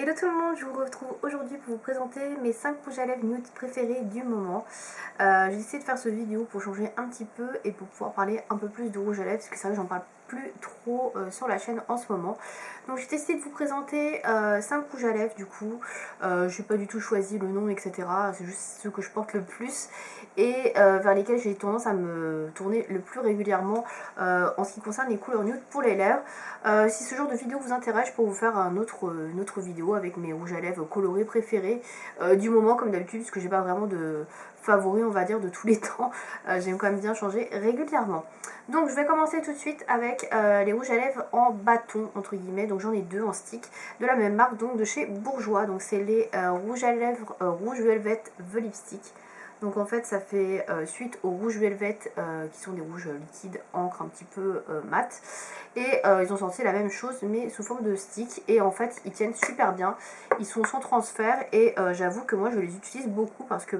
Hello tout le monde, je vous retrouve aujourd'hui pour vous présenter mes 5 rouges à lèvres nude préférés du moment. J'ai essayé de faire cette vidéo pour changer un petit peu et pour pouvoir parler un peu plus de rouge à lèvres parce que c'est vrai que j'en parle plus trop sur la chaîne en ce moment. Donc j'ai décidé de vous présenter 5 rouges à lèvres du coup. J'ai pas du tout choisi le nom etc. C'est juste ceux que je porte le plus et vers lesquels j'ai tendance à me tourner le plus régulièrement en ce qui concerne les couleurs nude pour les lèvres. Si ce genre de vidéo vous intéresse, je peux vous faire une autre vidéo avec mes rouges à lèvres colorés préférés du moment comme d'habitude, parce que j'ai pas vraiment de favoris on va dire de tous les temps. J'aime quand même bien changer régulièrement. Donc je vais commencer tout de suite avec les rouges à lèvres en bâton entre guillemets. Donc j'en ai deux en stick de la même marque, donc de chez Bourjois. Donc c'est les rouges à lèvres rouge velvet The Lipstick. Donc en fait ça fait suite aux rouges velvet qui sont des rouges liquides encre un petit peu mat. Et ils ont sorti la même chose mais sous forme de stick. Et en fait ils tiennent super bien. Ils sont sans transfert et j'avoue que moi je les utilise beaucoup parce que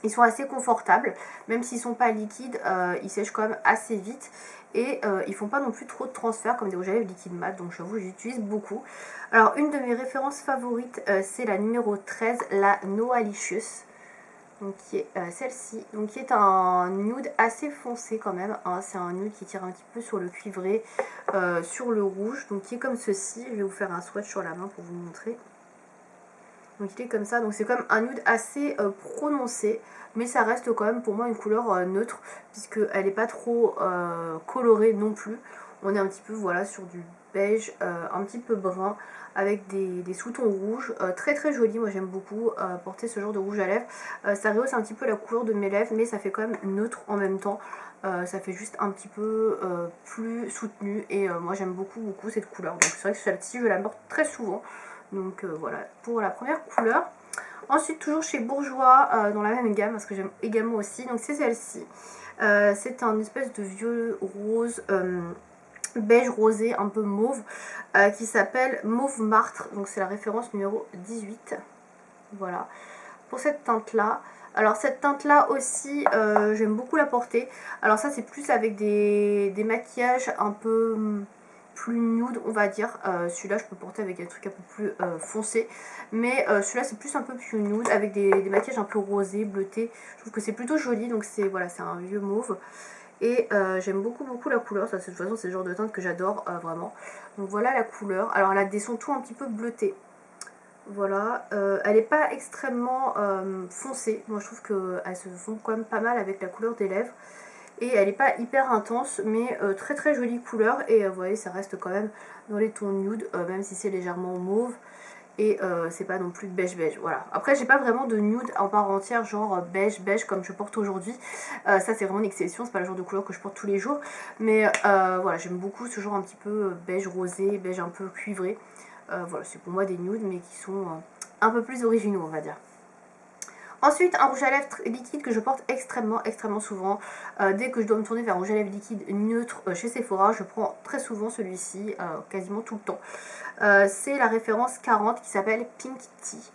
ils sont assez confortables. Même s'ils sont pas liquides, ils sèchent quand même assez vite. Et ils font pas non plus trop de transfert comme des rouges à lèvres liquides mat. Donc j'avoue j'utilise beaucoup. Alors une de mes références favorites c'est la numéro 13, la Noalicious. Donc qui est celle-ci, donc qui est un nude assez foncé quand même, hein. C'est un nude qui tire un petit peu sur le cuivré, sur le rouge, donc qui est comme ceci. Je vais vous faire un swatch sur la main pour vous montrer. Donc il est comme ça, donc c'est comme un nude assez prononcé, mais ça reste quand même pour moi une couleur neutre, puisqu'elle n'est pas trop colorée non plus. On est un petit peu voilà sur du beige, un petit peu brun, avec des sous-tons rouges, très très joli. Moi j'aime beaucoup porter ce genre de rouge à lèvres. Ça rehausse un petit peu la couleur de mes lèvres, mais ça fait quand même neutre en même temps. Ça fait juste un petit peu plus soutenu et moi j'aime beaucoup cette couleur. Donc c'est vrai que celle-ci je la porte très souvent. Donc voilà pour la première couleur. Ensuite toujours chez Bourjois dans la même gamme parce que j'aime également aussi. Donc c'est celle-ci. C'est un espèce de vieux rose beige rosé un peu mauve qui s'appelle Mauve Martre. Donc c'est la référence numéro 18. Voilà pour cette teinte là. Alors cette teinte là aussi j'aime beaucoup la porter. Alors ça c'est plus avec des maquillages un peu plus nude on va dire. Celui-là je peux porter avec des trucs un peu plus foncés, mais celui-là c'est plus un peu plus nude avec des maquillages un peu rosés, bleutés. Je trouve que c'est plutôt joli, donc c'est voilà, c'est un vieux mauve. Et j'aime beaucoup la couleur, ça, de toute façon c'est le genre de teinte que j'adore vraiment. Donc voilà la couleur. Alors elle a des sons tout un petit peu bleutés. Voilà, elle n'est pas extrêmement foncée. Moi je trouve qu'elle se fond quand même pas mal avec la couleur des lèvres. Et elle n'est pas hyper intense, mais très très jolie couleur. Et vous voyez, ça reste quand même dans les tons nude, même si c'est légèrement mauve. Et c'est pas non plus beige beige, voilà. Après j'ai pas vraiment de nude en part entière, genre beige beige comme je porte aujourd'hui. Ça c'est vraiment une exception, c'est pas le genre de couleur que je porte tous les jours. Mais voilà, j'aime beaucoup ce genre un petit peu beige rosé, beige un peu cuivré. Voilà, c'est pour moi des nudes mais qui sont un peu plus originaux on va dire. Ensuite, un rouge à lèvres liquide que je porte extrêmement souvent. Dès que je dois me tourner vers un rouge à lèvres liquide neutre chez Sephora, je prends très souvent celui-ci, quasiment tout le temps. C'est la référence 40 qui s'appelle Pink Tea.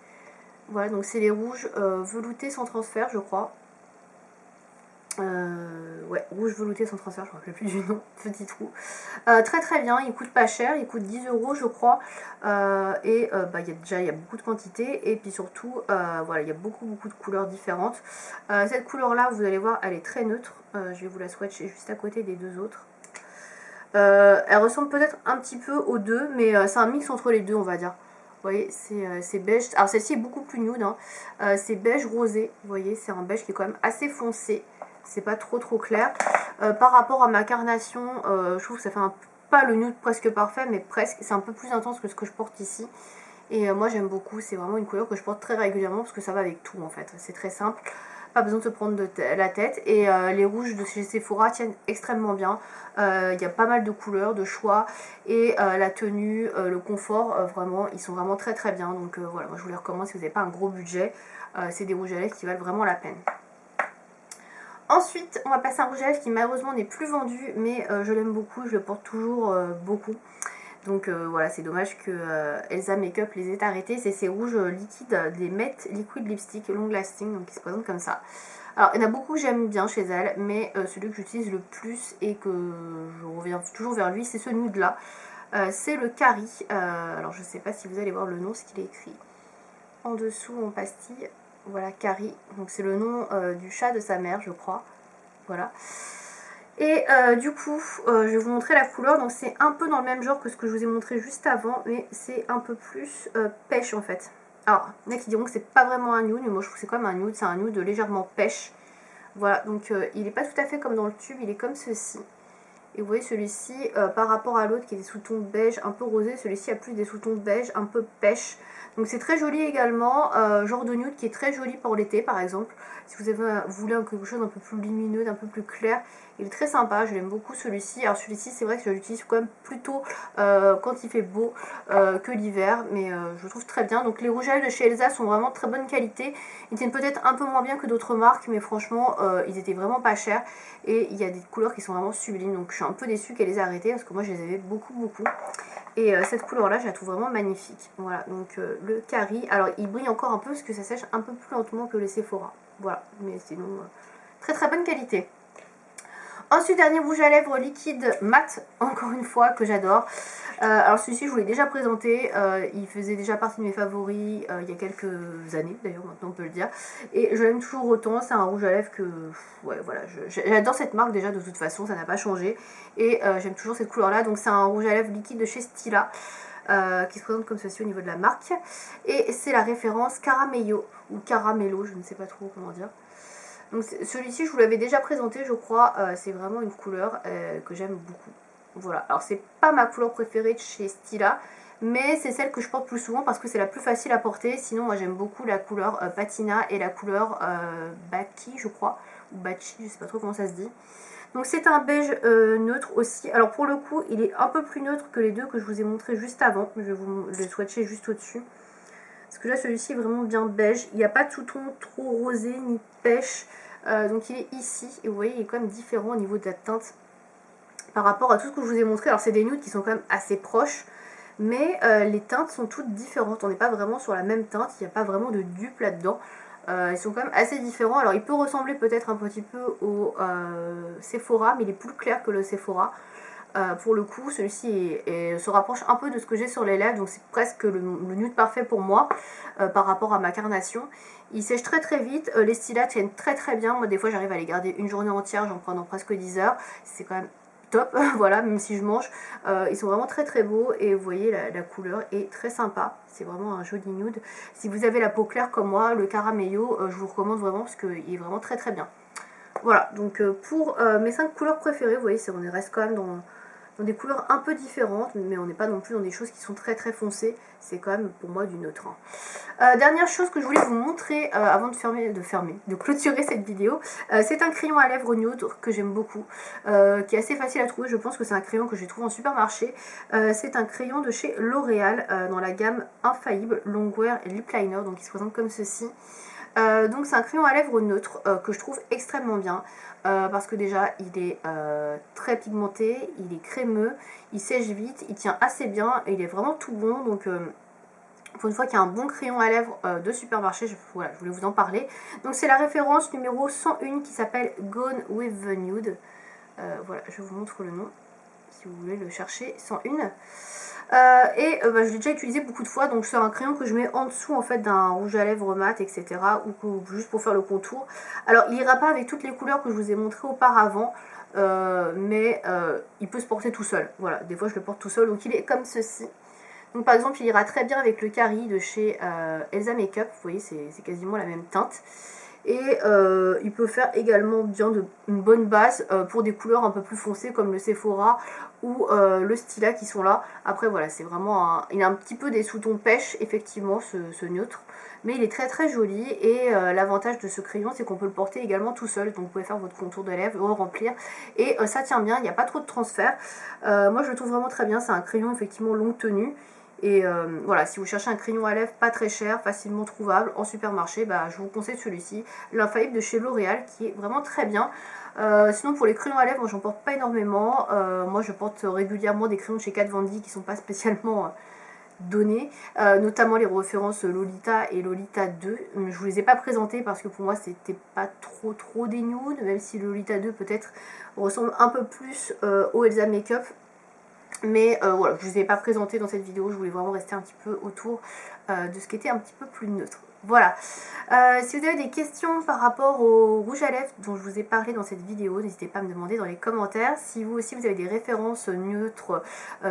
Voilà, donc c'est les rouges veloutés sans transfert, je crois. Ouais, rouge velouté sans transfert, je ne me rappelle plus du nom, petit trou. Très très bien, il coûte pas cher, il coûte 10 € je crois. Et il y a beaucoup de quantité et puis surtout, voilà, il y a beaucoup de couleurs différentes. Cette couleur là, vous allez voir, elle est très neutre. Je vais vous la swatcher juste à côté des deux autres. Elle ressemble peut-être un petit peu aux deux, mais c'est un mix entre les deux, on va dire. Vous voyez, c'est beige. Alors celle-ci est beaucoup plus nude, hein. C'est beige rosé. Vous voyez, c'est un beige qui est quand même assez foncé. C'est pas trop clair. Par rapport à ma carnation, je trouve que ça fait pas le nude presque parfait, mais presque. C'est un peu plus intense que ce que je porte ici. Et moi j'aime beaucoup. C'est vraiment une couleur que je porte très régulièrement parce que ça va avec tout en fait. C'est très simple. Pas besoin de se prendre la tête. Et les rouges de chez Sephora tiennent extrêmement bien. Il y a pas mal de couleurs, de choix. Et la tenue, le confort, vraiment, ils sont vraiment très bien. Donc voilà, moi je vous les recommande si vous n'avez pas un gros budget. C'est des rouges à lèvres qui valent vraiment la peine. Ensuite, on va passer à un rouge à lèvres qui malheureusement n'est plus vendu, mais je l'aime beaucoup, je le porte toujours beaucoup. Donc voilà, c'est dommage que Elsa Makeup les ait arrêtés. C'est ces rouges liquides, des Matte Liquid Lipstick Long Lasting, donc ils se présentent comme ça. Alors il y en a beaucoup que j'aime bien chez elle, mais celui que j'utilise le plus et que je reviens toujours vers lui, c'est ce nude là. c'est le Carry. Alors je sais pas si vous allez voir le nom, ce qu'il est écrit en dessous en pastille. Voilà, Carry, donc c'est le nom du chat de sa mère, je crois. Voilà. Et du coup, je vais vous montrer la couleur. Donc c'est un peu dans le même genre que ce que je vous ai montré juste avant, mais c'est un peu plus pêche en fait. Alors, il y en a qui diront que c'est pas vraiment un nude, mais moi je trouve que c'est quand même un nude. C'est un nude légèrement pêche. Voilà, donc il n'est pas tout à fait comme dans le tube, il est comme ceci. Et vous voyez celui-ci, par rapport à l'autre qui est des sous-tons beige un peu rosé, celui-ci a plus des sous-tons beige un peu pêche. Donc c'est très joli également, genre de nude qui est très joli pour l'été par exemple. Si vous voulez quelque chose d'un peu plus lumineux, d'un peu plus clair, il est très sympa, je l'aime beaucoup celui-ci. Alors celui-ci c'est vrai que je l'utilise quand même plutôt quand il fait beau que l'hiver, mais je le trouve très bien. Donc les rouges à lèvres de chez Elsa sont vraiment de très bonne qualité. Ils tiennent peut-être un peu moins bien que d'autres marques, mais franchement ils étaient vraiment pas chers. Et il y a des couleurs qui sont vraiment sublimes, donc je suis un peu déçue qu'elle les ait arrêtées parce que moi je les avais beaucoup. Et cette couleur là je la trouve vraiment magnifique. Voilà, donc le Carry, alors il brille encore un peu parce que ça sèche un peu plus lentement que les Sephora. Voilà, mais sinon très bonne qualité. Ensuite, dernier rouge à lèvres liquide mat, encore une fois, que j'adore. Alors celui-ci, je vous l'ai déjà présenté, il faisait déjà partie de mes favoris il y a quelques années, d'ailleurs, maintenant on peut le dire. Et je l'aime toujours autant, c'est un rouge à lèvres que... Ouais, voilà, j'adore cette marque déjà, de toute façon, ça n'a pas changé. Et j'aime toujours cette couleur-là, donc c'est un rouge à lèvres liquide de chez Stila. Qui se présente comme ceci au niveau de la marque. Et c'est la référence Caramello, ou Caramello, je ne sais pas trop comment dire. Donc celui-ci je vous l'avais déjà présenté je crois, c'est vraiment une couleur que j'aime beaucoup. Voilà, alors c'est pas ma couleur préférée de chez Stila, mais c'est celle que je porte plus souvent parce que c'est la plus facile à porter. Sinon moi j'aime beaucoup la couleur Patina et la couleur Baki je crois, ou Bachi, je sais pas trop comment ça se dit. Donc c'est un beige neutre aussi. Alors pour le coup il est un peu plus neutre que les deux que je vous ai montré juste avant. Je vais vous le swatcher juste au-dessus. Parce que là celui-ci est vraiment bien beige. Il n'y a pas de sous-ton trop rosé ni pêche. Donc il est ici. Et vous voyez il est quand même différent au niveau de la teinte. Par rapport à tout ce que je vous ai montré. Alors c'est des nudes qui sont quand même assez proches. Mais les teintes sont toutes différentes. On n'est pas vraiment sur la même teinte. Il n'y a pas vraiment de dupe là-dedans. Ils sont quand même assez différents. Alors il peut ressembler peut-être un petit peu au Sephora. Mais il est plus clair que le Sephora. Pour le coup, celui-ci se rapproche un peu de ce que j'ai sur les lèvres, donc c'est presque le nude parfait pour moi par rapport à ma carnation. Il sèche très vite, les stylats tiennent très bien. Moi des fois j'arrive à les garder une journée entière, j'en prends dans presque 10 heures, c'est quand même top, voilà, même si je mange. Ils sont vraiment très beaux et vous voyez la couleur est très sympa, c'est vraiment un joli nude. Si vous avez la peau claire comme moi, le Caramello, je vous recommande vraiment parce qu'il est vraiment très bien. Voilà, donc pour mes 5 couleurs préférées, vous voyez, on reste quand même dans des couleurs un peu différentes, mais on n'est pas non plus dans des choses qui sont très foncées. C'est quand même pour moi du neutre. Dernière chose que je voulais vous montrer avant de clôturer cette vidéo, c'est un crayon à lèvres nude que j'aime beaucoup, qui est assez facile à trouver. Je pense que c'est un crayon que j'ai trouvé en supermarché. C'est un crayon de chez L'Oréal dans la gamme Infaillible Longwear et Lip Liner, donc il se présente comme ceci. Donc c'est un crayon à lèvres neutre que je trouve extrêmement bien parce que déjà il est très pigmenté, il est crémeux, il sèche vite, il tient assez bien et il est vraiment tout bon. Donc pour une fois qu'il y a un bon crayon à lèvres de supermarché, voilà, je voulais vous en parler. Donc c'est la référence numéro 101 qui s'appelle Gone with the Nude. Voilà, je vous montre le nom si vous voulez le chercher, 101. Je l'ai déjà utilisé beaucoup de fois, donc c'est un crayon que je mets en dessous en fait d'un rouge à lèvres mat, etc. ou juste pour faire le contour. Alors il ira pas avec toutes les couleurs que je vous ai montré auparavant, mais il peut se porter tout seul. Voilà, des fois je le porte tout seul, donc il est comme ceci. Donc par exemple il ira très bien avec le Carry de chez Elsa Makeup, vous voyez c'est quasiment la même teinte. Et il peut faire également bien une bonne base pour des couleurs un peu plus foncées comme le Sephora ou le Stila qui sont là. Après voilà, c'est vraiment il a un petit peu des sous-tons pêche effectivement ce neutre, mais il est très joli. Et l'avantage de ce crayon c'est qu'on peut le porter également tout seul, donc vous pouvez faire votre contour de lèvres, le remplir et ça tient bien, il n'y a pas trop de transfert. Moi je le trouve vraiment très bien, c'est un crayon effectivement longue tenue. Et voilà, si vous cherchez un crayon à lèvres pas très cher, facilement trouvable en supermarché, je vous conseille celui-ci, l'Infaillible de chez L'Oréal, qui est vraiment très bien. Sinon pour les crayons à lèvres, moi j'en porte pas énormément. Moi je porte régulièrement des crayons de chez Kat Von D qui sont pas spécialement donnés, notamment les références Lolita et Lolita 2. Je vous les ai pas présentés parce que pour moi c'était pas trop des nudes, même si Lolita 2 peut-être ressemble un peu plus au Elsa Makeup. Mais voilà, je ne vous ai pas présenté dans cette vidéo, je voulais vraiment rester un petit peu autour de ce qui était un petit peu plus neutre. Voilà, si vous avez des questions par rapport au rouge à lèvres dont je vous ai parlé dans cette vidéo, n'hésitez pas à me demander dans les commentaires. Si vous aussi vous avez des références neutres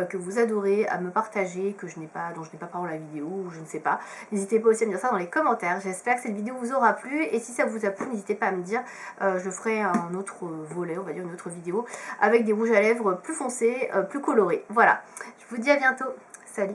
que vous adorez à me partager, dont je n'ai pas parlé dans la vidéo, ou je ne sais pas, n'hésitez pas aussi à me dire ça dans les commentaires. J'espère que cette vidéo vous aura plu, et si ça vous a plu, n'hésitez pas à me dire, je ferai un autre volet, on va dire une autre vidéo, avec des rouges à lèvres plus foncés, plus colorés. Voilà, je vous dis à bientôt, salut!